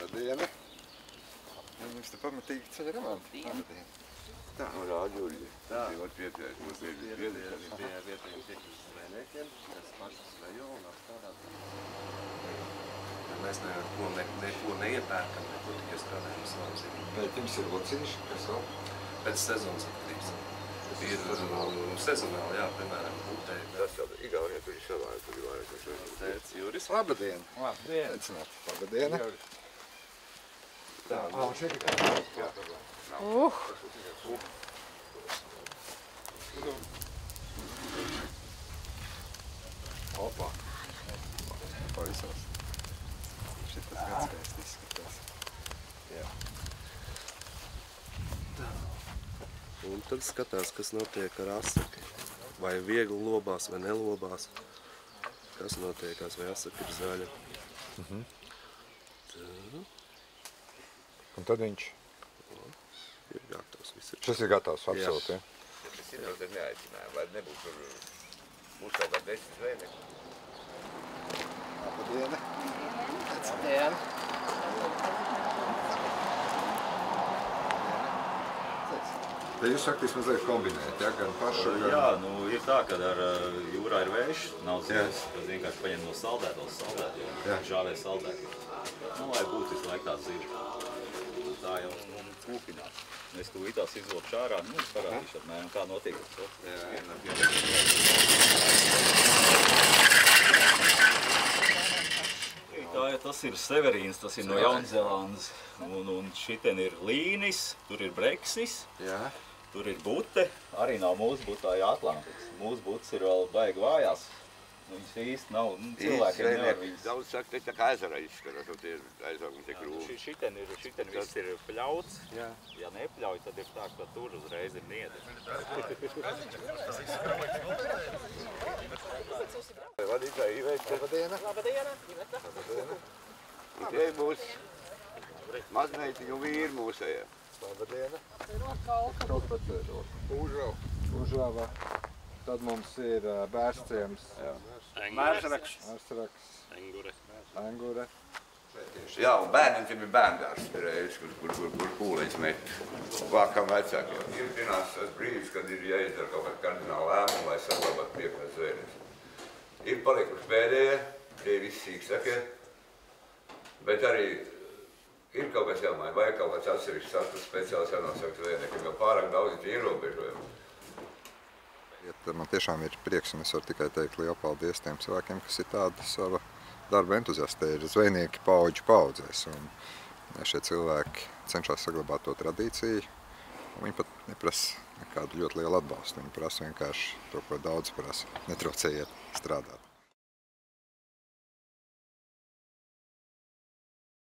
Labdiena! Jums te pamatīgi ceļa remonti. Labdiena! Tā, nu rādi, Jūrija. Tā. Var piepriekt, mums ir viedrīši. Pie vietējiem tiekļus zvejniekiem, kas paši zvejo un apstrādāt. Mēs neko neiepērkam, neko tikai strādājam savu zemi. Bet jums ir locīši, kas vēl? Pēc sezonas atkarības. Ir sezonāli, jā, piemēram, būtēji. Tas jau Igaunijā tur ir savādi, tur ir vairāk. Tēts Juris. Labdien! Labdien! Aicināt! Labdiena! Tā, Un šeit ir kā? Opa! Pavisās. Šitas gan skaisti izskatās. Jā. Un tad skatās, kas notiek ar asaki. Vai viegli lobās, vai nelobās. Kas notiekās, vai asaka ir zaļa. Tā. Un tad viņš? Ir gatavs, viss ir. Šis ir gatavs, absolūti, ja? tas ir jau tad neaicinājumi, lai nebūtu tur būs kaut kā 10 zvejnieki. Labdiena! Labdien! Te jūs sakat, mazliet kombinēt, ja? Gan pašu, gan... Jā, nu ir tā, ka ar jūrā ir vējš, nav zivs, tad vienkārši paņem no saldētos saldēt, jo žāvē saldēt. Nu, lai būtu visu laiku tā ziva. Tā jau kūpinās. Es tūlītās izlopšu ārā, nu, es parādīšu apmēram, kā notiek tas process. Tas ir Severīns, tas ir no Jaunzēlandes. Un šitien ir līnis, tur ir breksis. Jā. Tur ir bute, arī nav mūsu butā, jā, Atlantiks. Mūsu butas ir vēl baigi vājās. Viņas īsti nav, cilvēkiem nevar viņas. Daudz saka, te tā kā ezerā izskatās, un tie aizvaugumi tie krūmi. Šitien viss ir pļauts. Ja nepļauj, tad ir tā, ka tur uzreiz ir niedi. Vadītāji Iveta. Labdiena! Labdiena! Iveta! Tie būs mazmeitiņu vīri mūsējā. Labdiena! Rotkalka! Užrava. Tad mums ir Bērstciems. Mērsraks. Angure. Jā, un bērniem tiem ir bērndārs, kur pūliņas met. Vākam vecākiem. Ir pienācis tas brīdis, kad ir jāizdara kaut kāda kardināla lēmuma, lai saglabātu piekļuves zvejniecību. Ir palikuši pēdējie, tie visi sīksakie, bet arī ir kaut kas jāmaina, vai kaut kāds atsevišķs status speciāls jānosaka zvejniekiem, jo pārāk daudz ir ierobežojumi. Man tiešām ir prieks, un es varu tikai teikt lielu paldies tiem cilvēkiem, kas ir tādi sava darba entuziasti, ir zvejnieki paudžu paudzēs. Un šie cilvēki cenšas saglabāt to tradīciju. Viņi pat neprasa nekādu ļoti lielu atbalstu. Viņi prasa vienkārši to, ko daudz prasa. Netraucējiet strādāt.